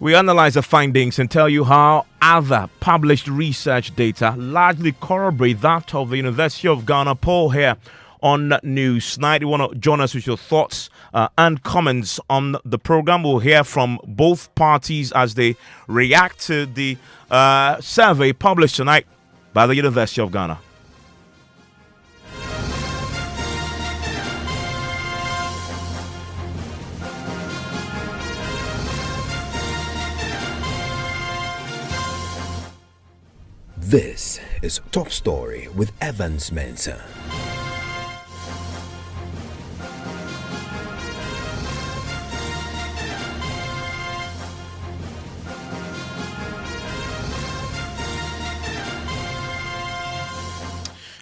We analyze the findings and tell you how other published research data largely corroborate that of the University of Ghana poll here on News Night. You want to join us with your thoughts and comments on the program. We'll hear from both parties as they react to the survey published tonight by the University of Ghana. This is Top Story with Evans Mensah.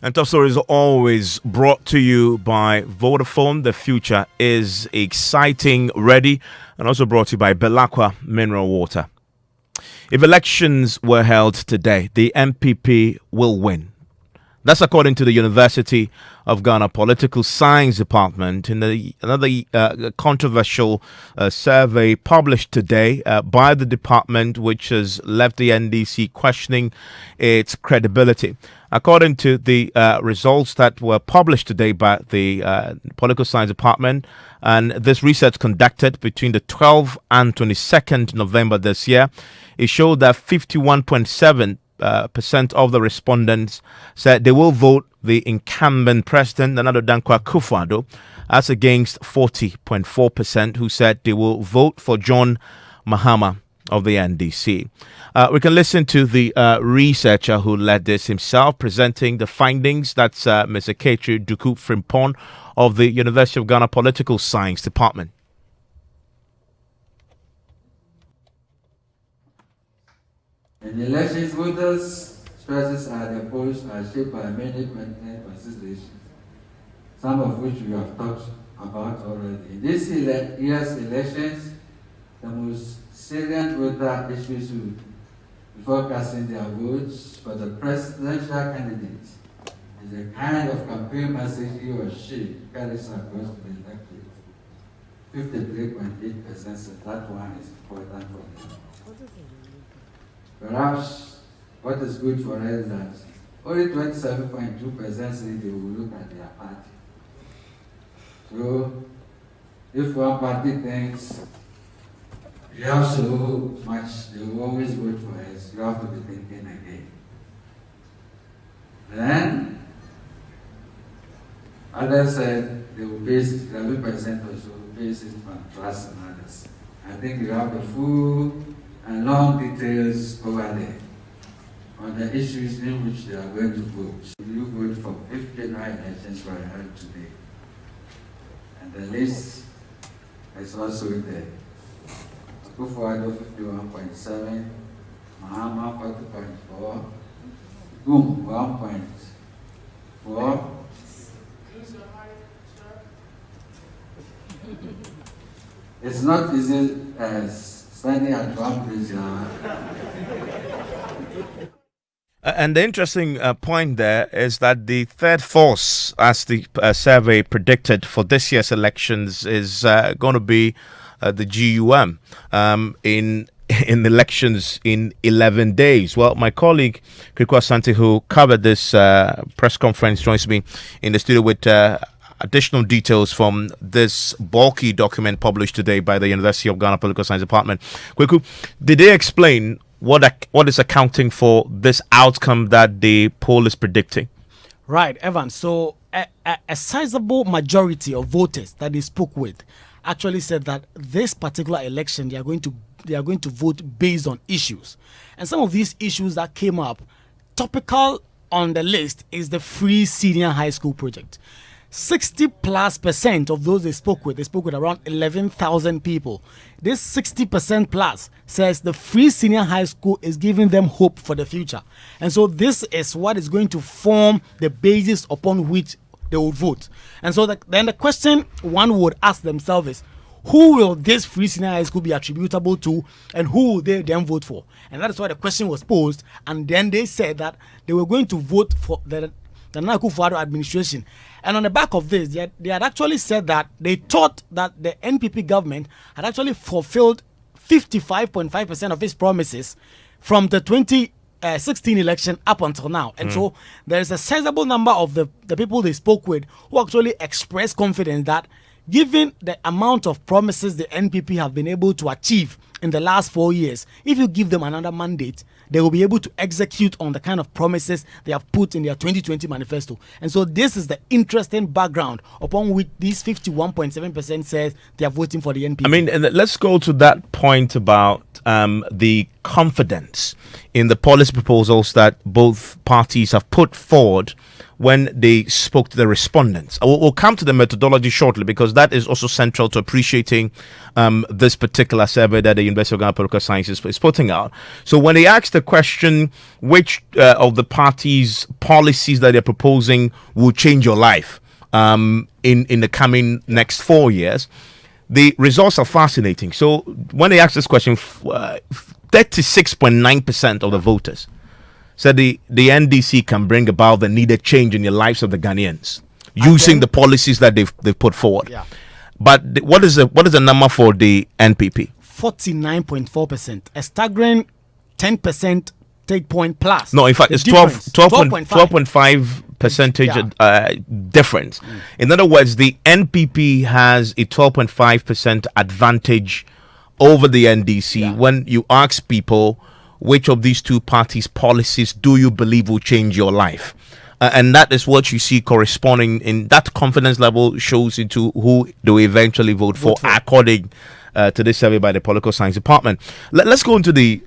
And Top Story is always brought to you by Vodafone. The future is exciting, ready, and also brought to you by Belacqua Mineral Water. If elections were held today, the MPP will win. That's according to the University of Ghana Political Science Department in another controversial survey published today by the department, which has left the NDC questioning its credibility. According to the results that were published today by the Political Science Department, and this research conducted between the 12th and 22nd November this year, it showed that 51.7% of the respondents said they will vote the incumbent president, Nana Dankwa Akufo-Addo, as against 40.4% who said they will vote for John Mahama of the NDC. We can listen to the researcher who led this himself, presenting the findings. That's Mr. Ketri Duku Frimpong of the University of Ghana Political Science Department. In elections, voters' choices at the polls are shaped by many pertinent considerations, some of which we have talked about already. In this year's elections, the most salient voter issues before casting their votes for the presidential candidate is the kind of campaign message he or she carries across the electorate. 53.8% said that one is important for them. Perhaps what is good for us is that only 27.2% say they will look at their party. So, if one party thinks you have so much, they will always vote for us, you have to be thinking again. Then, others said they will base it, 11% or so, base it on trust in others. I think you have the full and long details over there on the issues in which they are going to vote. You vote for if general elections were held today. And the list is also there. Akufo-Addo 51.7, Mahama 40.4, Gum 1.4. It's not easy as standing at one place. And the interesting point there is that the third force, as the survey predicted for this year's elections, is going to be the GUM in elections in 11 days. Well, my colleague Kiko Asante, who covered this press conference, joins me in the studio with additional details from this bulky document published today by the University of Ghana Political Science Department. Kweku, did they explain what is accounting for this outcome that the poll is predicting? Right, Evan. So a sizable majority of voters that they spoke with actually said that this particular election they are going to vote based on issues. And some of these issues that came up, topical on the list is the free senior high school project. 60+% of those they spoke with around 11,000 people. This 60% plus says the free senior high school is giving them hope for the future. And so this is what is going to form the basis upon which they will vote. And so then the question one would ask themselves is, who will this free senior high school be attributable to, and who will they then vote for? And that is why the question was posed. And then they said that they were going to vote for the Nana Akufo-Addo administration. And on the back of this, they had actually said that they thought that the NPP government had actually fulfilled 55.5% of its promises from the 2016 election up until now. And so there's a sizable number of the people they spoke with who actually expressed confidence that given the amount of promises the NPP have been able to achieve in the last 4 years, if you give them another mandate, they will be able to execute on the kind of promises they have put in their 2020 manifesto. And so this is the interesting background upon which these 51.7% says they are voting for the NPP. I mean, and let's go to that point about the confidence in the policy proposals that both parties have put forward when they spoke to the respondents. We'll come to the methodology shortly, because that is also central to appreciating this particular survey that the University of Ghana Political Sciences is putting out. So when they asked the question, which of the parties' policies that they're proposing will change your life in the coming next 4 years, the results are fascinating. So when they asked this question, 36.9% of the voters said the NDC can bring about the needed change in the lives of the Ghanaians using the policies that they've put forward. Yeah. But what is the number for the NPP? 49.4%, a staggering 10% take point plus. No, in fact, The it's difference, 12.5 percentage difference. In other words, the NPP has a 12.5% advantage over the NDC when you ask people which of these two parties' policies do you believe will change your life. And that is what you see corresponding in that confidence level shows into who do we eventually vote for according to this survey by the Political Science Department. Let's go into the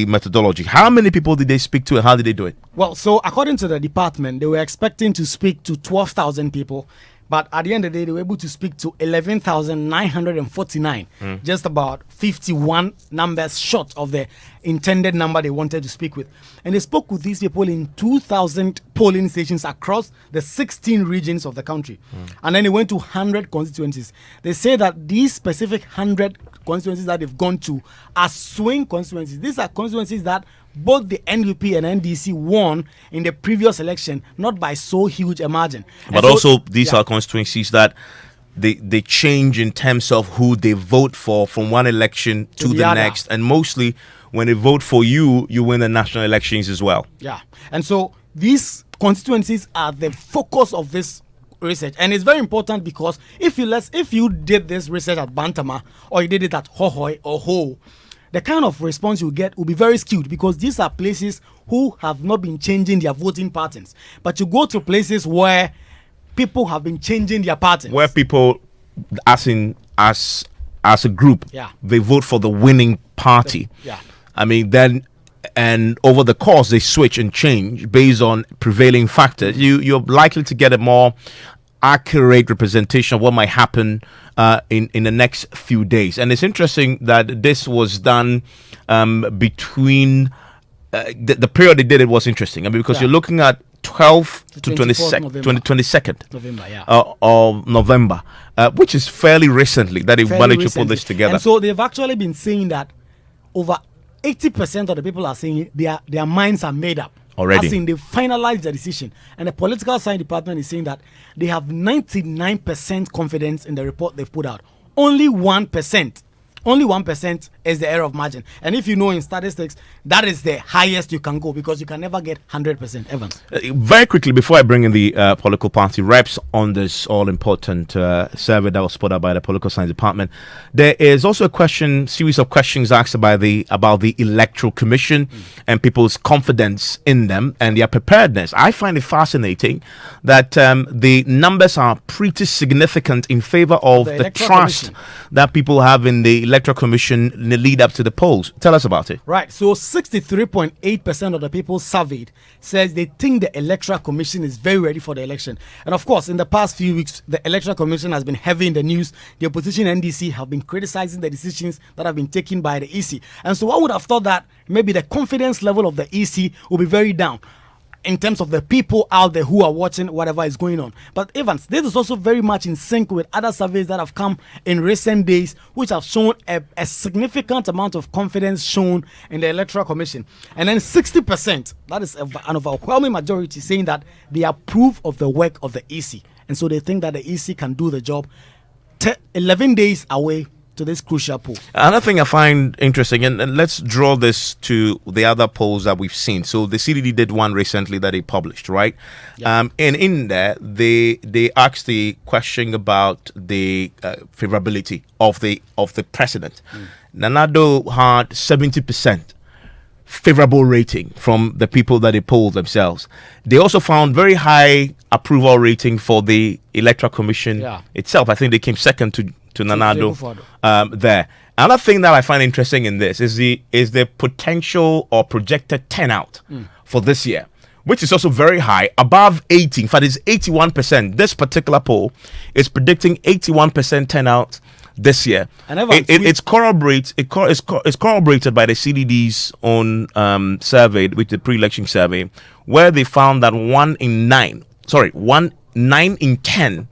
methodology. How many people did they speak to and how did they do it? Well, so according to the department, they were expecting to speak to 12,000 people. But at the end of the day, they were able to speak to 11,949, just about 51 numbers short of the intended number they wanted to speak with. And they spoke with these people in 2,000 polling stations across the 16 regions of the country. And then they went to 100 constituencies. They say that these specific 100 constituencies that they've gone to are swing constituencies. These are constituencies that both the NUP and NDC won in the previous election, not by so huge a margin. But also, these are constituencies that they change in terms of who they vote for from one election to the next. And mostly, when they vote for you, you win the national elections as well. Yeah. And so, these constituencies are the focus of this research. And it's very important because if you did this research at Bantama, or you did it at Hohoi or Ho, the kind of response you get will be very skewed, because these are places who have not been changing their voting patterns. But you go to places where people have been changing their patterns. Where people, as a group, they vote for the winning party. I mean, then, and over the course, they switch and change based on prevailing factors. You're likely to get a more accurate representation of what might happen in the next few days. And it's interesting that this was done between the period they did it was interesting. I mean, because you're looking at 12th to 22nd of November, which is fairly recently that they've managed to put this together. And so they've actually been saying that over 80% of the people are saying their minds are made up. Already. As in, they finalized the decision. And the Political Science Department is saying that they have 99% confidence in the report they've put out. Only 1% is the error of margin. And if you know in statistics, that is the highest you can go, because you can never get 100%. Evans. Very quickly, before I bring in the political party reps on this all-important survey that was put out by the Political Science Department, there is also a series of questions asked about the Electoral Commission and people's confidence in them and their preparedness. I find it fascinating that the numbers are pretty significant in favor of the trust that people have in the Electoral Commission in the lead up to the polls. Tell us about it. Right. So 63.8% of the people surveyed says they think the Electoral Commission is very ready for the election. And of course, in the past few weeks, the Electoral Commission has been heavy in the news. The opposition NDC have been criticizing the decisions that have been taken by the EC. And so I would have thought that maybe the confidence level of the EC will be very down in terms of the people out there who are watching whatever is going on. But Evans, this is also very much in sync with other surveys that have come in recent days, which have shown a significant amount of confidence shown in the Electoral Commission. And then 60%, that is an overwhelming majority, saying that they approve of the work of the EC. And so they think that the EC can do the job. 11 days away to this crucial poll. Another thing I find interesting, and let's draw this to the other polls that we've seen. So the CDD did one recently that they published, right? Yeah. And in there, they asked the question about the favorability of the president. Nanado had 70% favorable rating from the people that they polled themselves. They also found very high approval rating for the Electoral Commission itself. I think they came second to Nanado there. Another thing that I find interesting in this is the potential or projected turnout for this year, which is also very high, above 80. In fact, it's 81%. This particular poll is predicting 81% turnout this year. And it's corroborated by the CDD's own survey, with the pre-election survey, where they found that 9 in 10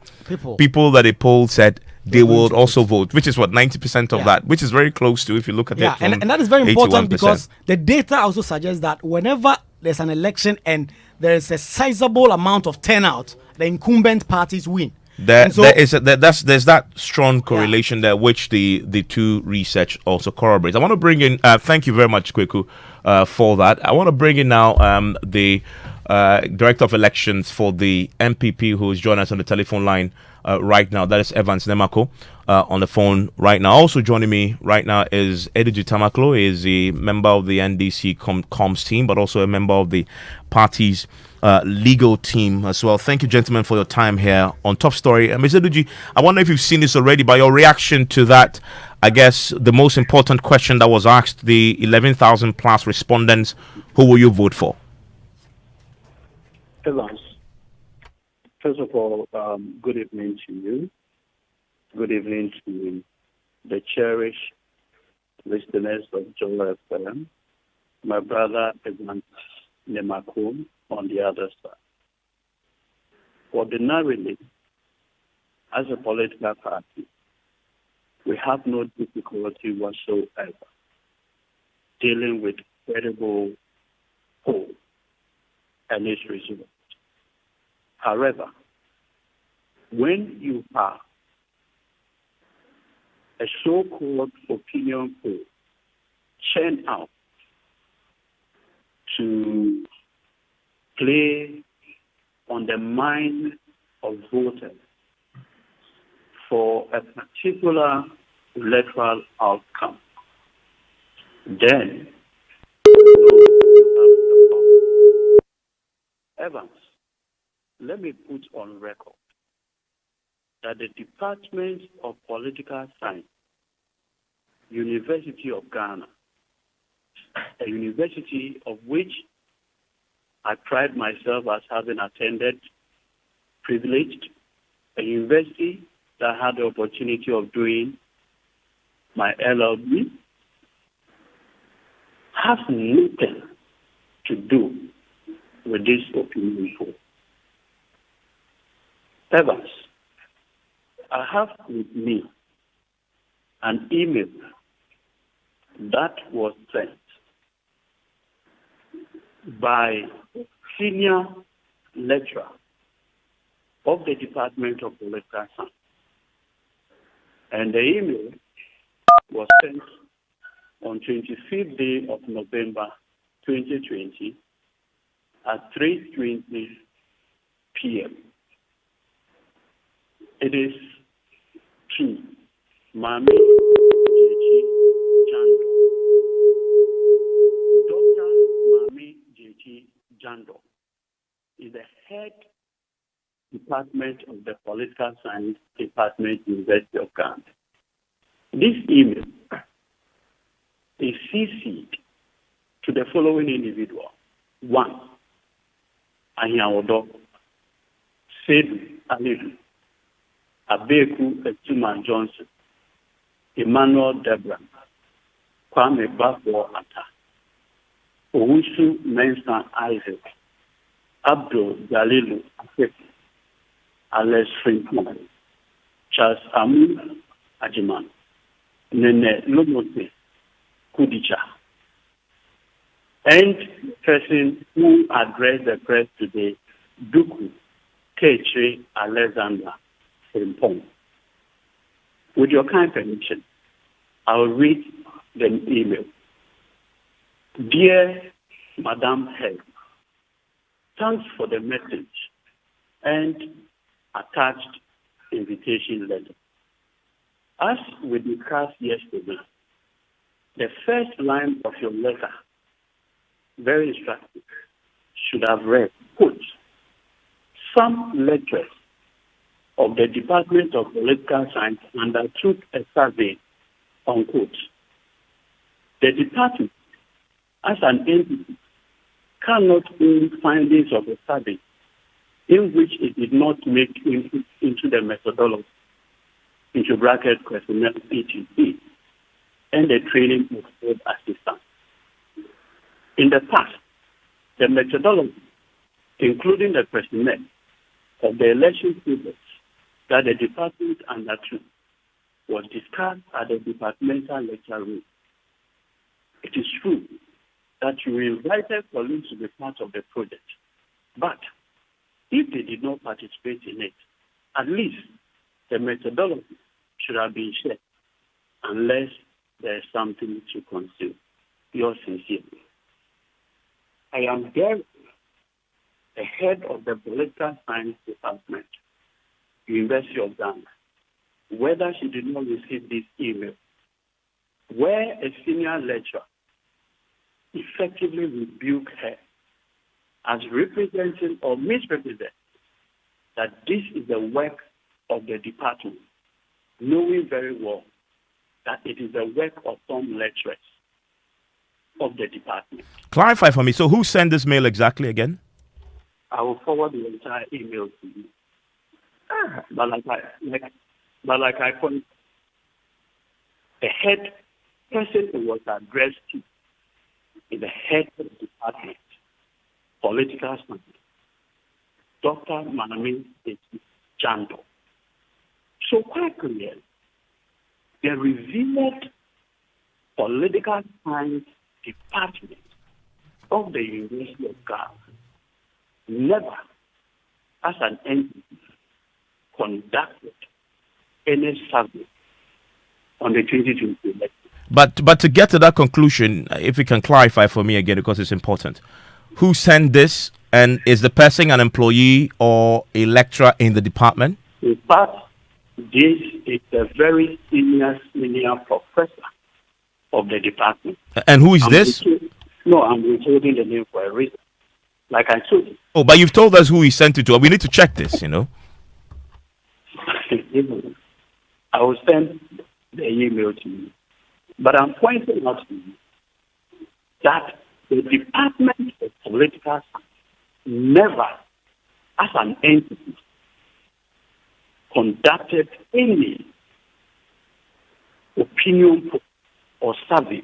people that they polled said they would also vote, which is what, 90% of that, which is very close to, if you look at it. Yeah, and that is very important, because the data also suggests that whenever there's an election and there is a sizable amount of turnout, the incumbent parties win. There's that strong correlation there, which the two research also corroborates. I want to bring in, thank you very much, Kweku, for that. I want to bring in now the Director of Elections for the MPP, who is joining us on the telephone line right now. That is Evans Mensah on the phone right now. Also joining me right now is Ediju Tamaklo. He is a member of the NDC comms team, but also a member of the party's legal team as well. Thank you, gentlemen, for your time here on Top Story. Mr. Ediju, I wonder if you've seen this already, but your reaction to that, I guess, the most important question that was asked, the 11,000 plus respondents, who will you vote for? Evans, first of all, good evening to you. Good evening to the cherished listeners of Joel FM. My brother Evans Mensah on the other side. Ordinarily, as a political party, we have no difficulty whatsoever dealing with credible poll and its results. However, when you have a so-called opinion poll churned out to play on the mind of voters for a particular electoral outcome, then Evans, let me put on record that the Department of Political Science, University of Ghana, a university of which I pride myself as having attended, privileged, a university that had the opportunity of doing my LLB, has nothing to do with this opinion poll. Evans, I have with me an email that was sent by senior lecturer of the Department of Political Science. And the email was sent on 25th day of November 2020 at 3:20 p.m. It is to Mami Jechi Jando. Dr. Mami Jechi Jando is the head department of the Political Science Department, University of Ghana. This email is CC'd to the following individual. 1. Ahiawodo, Sedu Alidu, Abeku Etuma Johnson, Emmanuel Debra, Kwame Bafo Atta, Owusu Mensah Isaac, Abdul Galilu Afeku, Alex Frimpong, Charles Amu Ajiman, Nene Lomote Kudicha, and person who addressed the press today, Duku Keche Alexander Frimpong. With your kind permission, I'll read the email. Dear Madam Head, thanks for the message and attached invitation letter. As we discussed yesterday, the first line of your letter, very instructive, should have read, quote, some lecturers of the Department of Political Science undertook a survey, unquote. The department, as an entity, cannot own findings of a survey in which it did not make input into the methodology, into bracket questionnaire ETC, and the training of field assistants. In the past, the methodology, including the questionnaire of the election process that the department undertook, was discussed at the departmental lecture room. It is true that you invited colleagues to be part of the project, but if they did not participate in it, at least the methodology should have been shared, unless there is something to conceal. Yours sincerely. I am there, the head of the Political Science Department, University of Ghana, whether she did not receive this email, where a senior lecturer effectively rebuked her as representing or misrepresenting that this is the work of the department, knowing very well that it is the work of some lecturers of the department. Clarify for me. So who sent this mail exactly again? I will forward the entire email to you. But like I point, the head person who was addressed to is the head of the department, political science, Dr. Manami Jando. So quite clearly, the revealed political science department of the University of Ghana never, as an entity, conducted any survey on the 2020 election. But to get to that conclusion, if you can clarify for me again, because it's important, who sent this, and is the person an employee or a lecturer in the department? In fact, this is a very senior professor of the department. And who is this? I'm withholding the name for a reason. Like I told you. Oh, but you've told us who he sent it to. We need to check this, you know. I will send the email to you. But I'm pointing out to you that the Department of Political Science never, as an entity, conducted any opinion or survey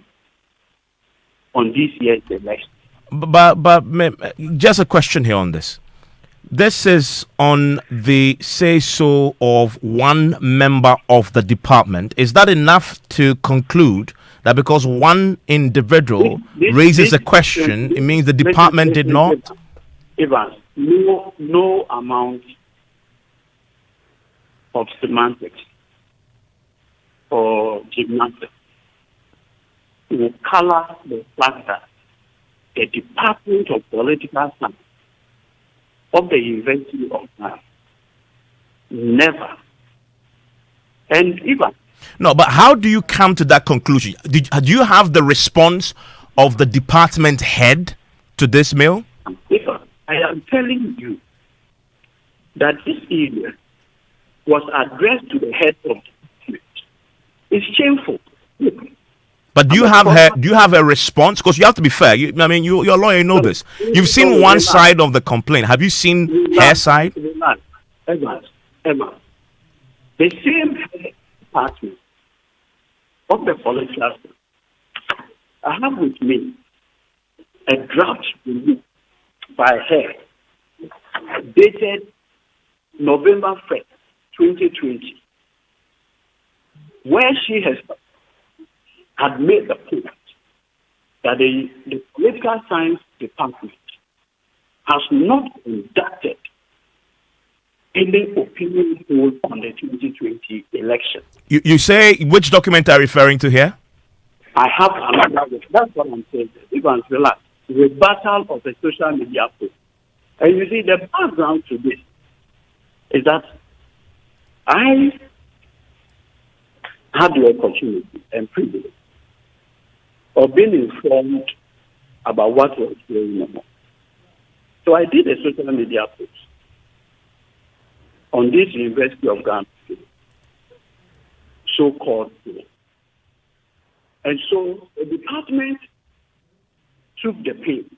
on this year's election. But just a question here on this. This is on the say-so of one member of the department. Is that enough to conclude that because one individual raises a question, it means the department did not? Evans, no amount of semantics or gymnastics will color the fact that the Department of Political Science of the University of Ghana never, and even. No, but how do you come to that conclusion? Do you have the response of the department head to this mail? I am telling you that this email was addressed to the head of the department. It's shameful. But do you have a response? Because you have to be fair. You're a lawyer, you know this. You've seen one side of the complaint. Have you seen her side? Emma, the same department of the political science, I have with me a draft released by her dated November 1st, 2020, where she had made the point that the political science department has not conducted any opinion poll on the 2020 election. You say which document are you referring to here? I have another. That's what I'm saying. Evans, relax. Rebuttal of a social media post. And you see, the background to this is that I had the opportunity and privilege of being informed about what was going on. So I did a social media post on this University of Ghana so-called poll. And so the department took the pain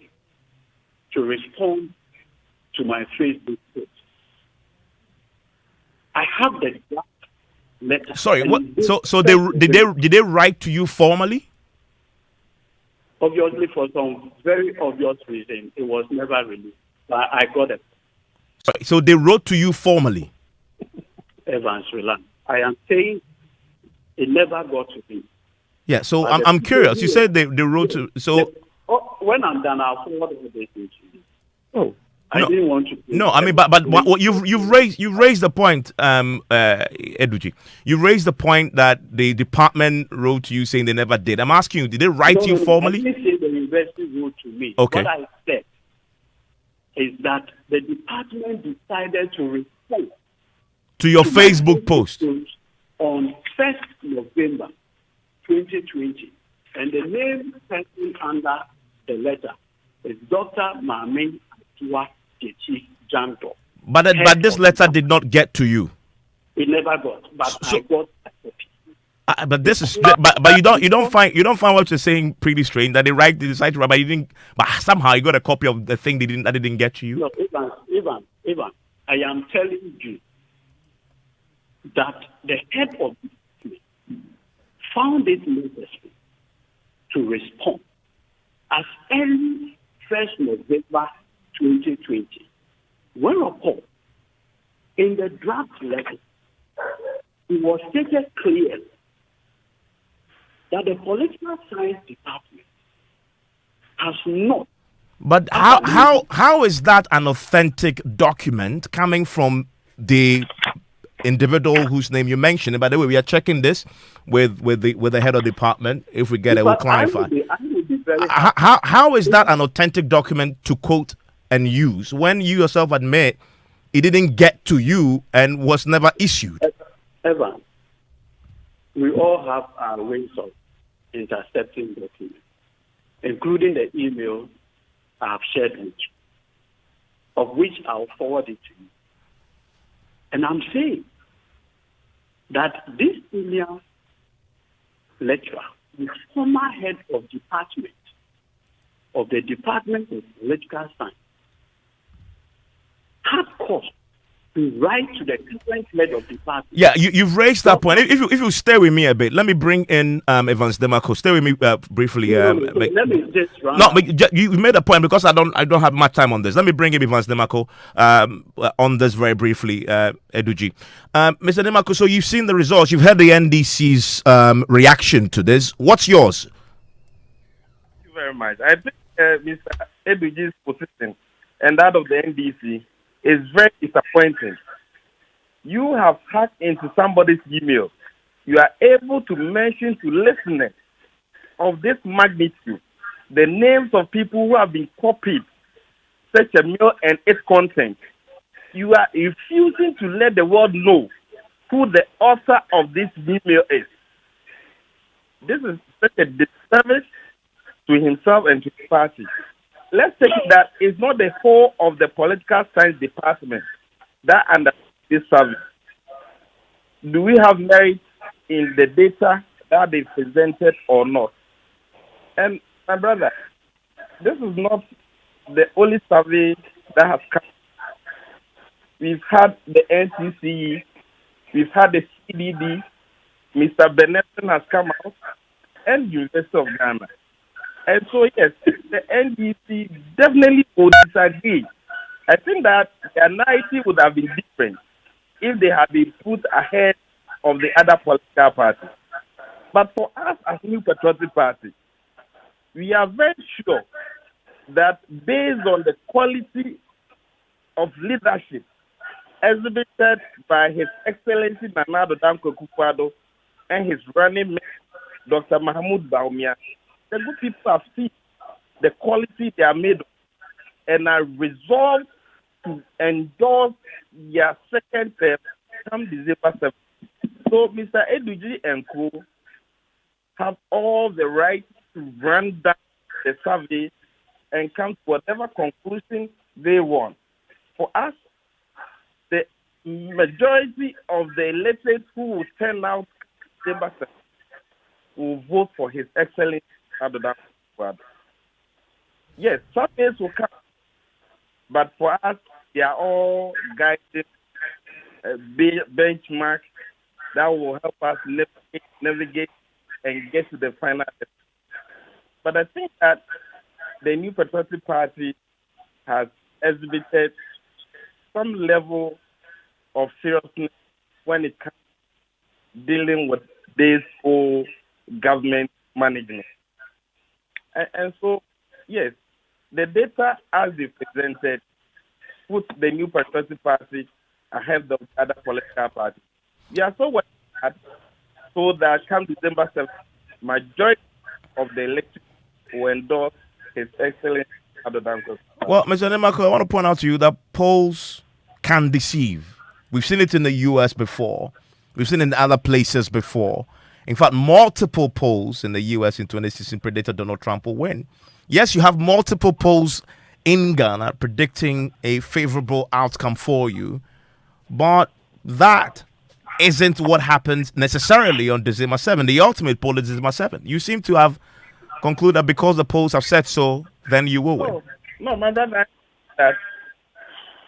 to respond to my Facebook post. I have the draft letter. Sorry, what? So did they write to you formally? Obviously, for some very obvious reason, it was never released. But I got it. Sorry, so they wrote to you formally. Evans, relax. I am saying it never got to me. Yeah. So I'm curious. You said they wrote to. So when I'm done, I'll forward all this to you. Oh. I didn't want to. No, I mean, but what you've raised the point, Eduji. You raised the point that the department wrote to you saying they never did. I'm asking you, did they write to you formally? I didn't say the university wrote to me. Okay. What I said is that the department decided to respond to your Facebook post on 1st November 2020, and the name person under the letter is Dr. Mame Atua. But this letter did not get to you. It never got, but I got a copy. But this is but you don't find what you're saying pretty strange that they decide to write, but you didn't. But somehow you got a copy of the thing that didn't get to you. No, Ivan, I am telling you that the head of the company found it necessary to respond as early 1st November 2020. Whereupon, in the draft letter, it was stated clearly that the political science department has not. But how is that an authentic document coming from the individual whose name you mentioned? And by the way, we are checking this with the head of department. If we get it, we'll clarify. How is that an authentic document to quote and use when you yourself admit it didn't get to you and was never issued? Evan, we all have our ways of intercepting documents, including the email I have shared with you, of which I'll forward it to you. And I'm saying that this senior lecturer, the former head of department of the Department of Political Science, had cause to write to the current head of department. Yeah, you've raised that point. If you stay with me a bit, let me bring in Evans Mensah. Stay with me briefly. Let me just run. No, but you made a point because I don't have much time on this. Let me bring in Evans Mensah on this very briefly, Eduji. Mr. Demako, so you've seen the results. You've heard the NDC's reaction to this. What's yours? Thank you very much. I think Mr. Eduji's position and that of the NDC is very disappointing. You have hacked into somebody's email. You are able to mention to listeners of this magnitude the names of people who have been copied such a mail and its content. You are refusing to let the world know who the author of this email is. This is such a disservice to himself and to his party. Let's take it that it's not the whole of the political science department that under this service. Do we have merit in the data that they presented or not? And my brother, this is not the only survey that has come. We've had the NCCE, we've had the CDD, Mr. Benetton has come out, and University of Ghana. And so, yes, the NDC definitely would disagree. I think that their narrative would have been different if they had been put ahead of the other political parties. But for us as New Patriotic Party, we are very sure that based on the quality of leadership exhibited by His Excellency Nana Addo Dankwa Akufo-Addo and his running mate, Dr. Mahmoud Bawumia. The good people have seen the quality they are made of and are resolved to endorse their second term come December 7th. So Mr. Eduji and co have all the right to run down the survey and come to whatever conclusion they want. For us, the majority of the electorate who will turn out December 7th will vote for His Excellency Addo Dankwa Akufo-Addo. Yes, surveys will come, but for us, they are all guided benchmark that will help us navigate and get to the final. But I think that the New Patriotic Party has exhibited some level of seriousness when it comes to dealing with this whole government management. And so, yes, the data as they presented put the New Patriotic Party ahead of other political parties. We are so worried so that come December 7th, majority of the electorate will endorse His Excellency Addo Dankwa Akufo-Addo. Well, Mr. Nemako, I want to point out to you that polls can deceive. We've seen it in the US before. We've seen it in other places before. In fact, multiple polls in the US in 2016 predicted Donald Trump will win. Yes, you have multiple polls in Ghana predicting a favorable outcome for you, but that isn't what happens necessarily on December 7th. The ultimate poll is December 7th. You seem to have concluded that because the polls have said so, then you will win. No, my brother, that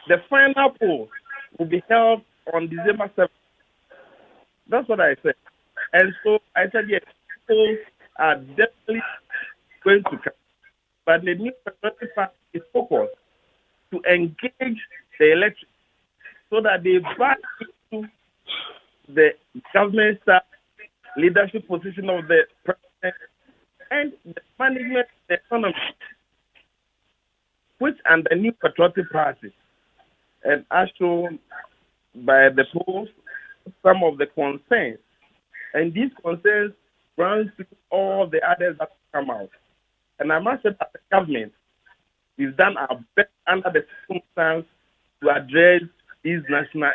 the final poll will be held on December 7th. That's what I said. And so I said, yes, polls are definitely going to come. But the New Patriotic Party is focused to engage the election so that they back into the government staff, leadership position of the president, and the management of the economy, which under the New Patriotic Party, and as shown by the polls, some of the concerns, and these concerns run through all the others that come out. And I must say that the government, we've done our best under the circumstance to address these national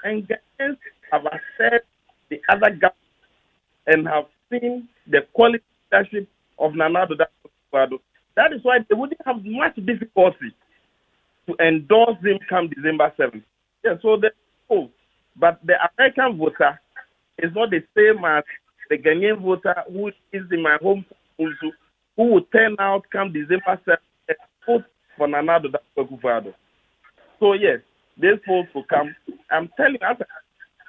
and Ghanaians have assessed the other governments and have seen the quality leadership of Nana Addo Dankwa Akufo-Addo. That is why they wouldn't have much difficulty to endorse him come December 7th. Yeah, so but the American voter is not the same as the Ghanaian voter who is in my home also, who will turn out come December 7th and vote for Nana Addo Dankwa Akufo-Addo. So yes, these polls will come. I'm telling you,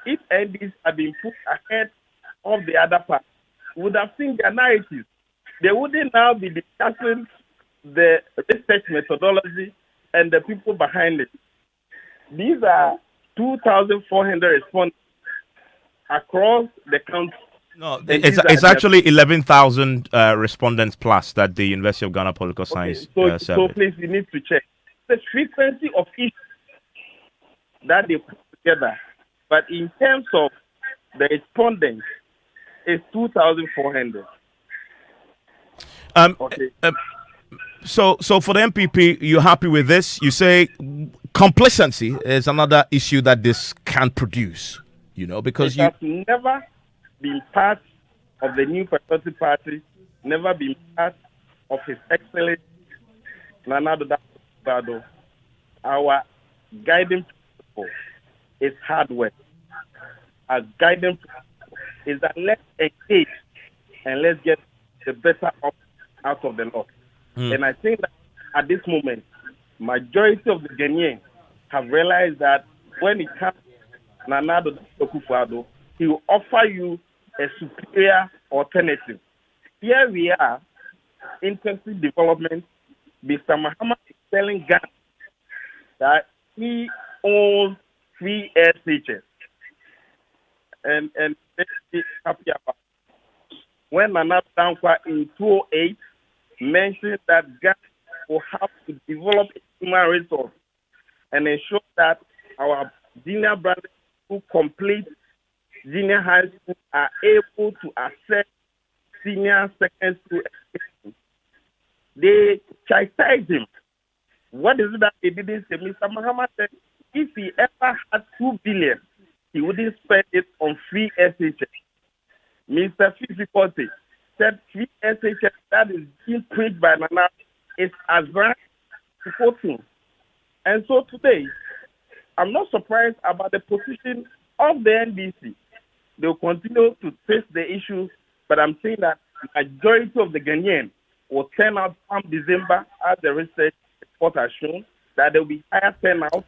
if NDs had been put ahead of the other party, we would have seen their narrative. They wouldn't now be discussing the research methodology and the people behind it. These are 2,400 respondents across the country. No, it's actually 11,000 respondents plus that the University of Ghana Political Science so survey. Please, you need to check the frequency of issues that they put together. But in terms of the respondents, it's 2,400. So for the MPP, you're happy with this? You say complacency is another issue that this can produce, because it has never been part of the New Patriotic Party, never been part of His Excellency Nana Addo Dankwa Akufo-Addo. Our guiding principle is hard work. Our guiding principle is that let's engage and let's get the better out of the lot. And I think that at this moment, majority of the Ghanaians have realized that when it comes to Nana Addo Dankwa Akufo-Addo, he will offer you a superior alternative. Here we are, interesting development. Mr. Muhammad is telling Ghana that he owns 3 SHS. And let's be happy about it. When Nana Addo Dankwa in 2008 mentioned that Ghana will have to develop human resource and ensure that our junior brothers who complete junior high school are able to access senior secondary school education. They chastised him. What is it that they didn't say? Mr. Muhammad said if he ever had 2 billion, he wouldn't spend it on free SHS. Mr. Fifi said free SHS that is being preached by Nana is advanced to 14. And so today, I'm not surprised about the position of the NDC. They'll continue to face the issues, but I'm saying that the majority of the Ghanaians will turn out come December, as the research report has shown, that there will be higher turnout,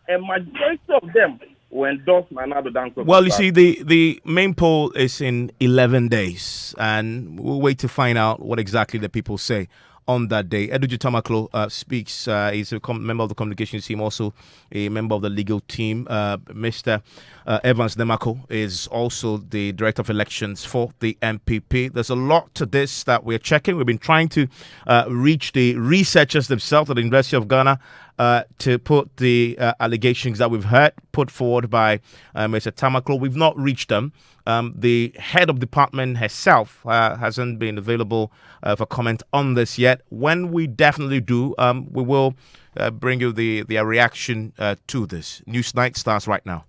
and majority of them will endorse Nana Addo Dankwa. Well, you see, the main poll is in 11 days, and we'll wait to find out what exactly the people say on that day. Eduji Tamaklo speaks. He's a member of the communications team, also a member of the legal team. Mr. Evans Mensah is also the director of elections for the MPP. There's a lot to this that we're checking. We've been trying to reach the researchers themselves at the University of Ghana to put the allegations that we've heard put forward by Mr. Tamaklo. We've not reached them. The head of department herself hasn't been available for comment on this yet. When we definitely do, we will bring you their reaction to this. Newsnight starts right now.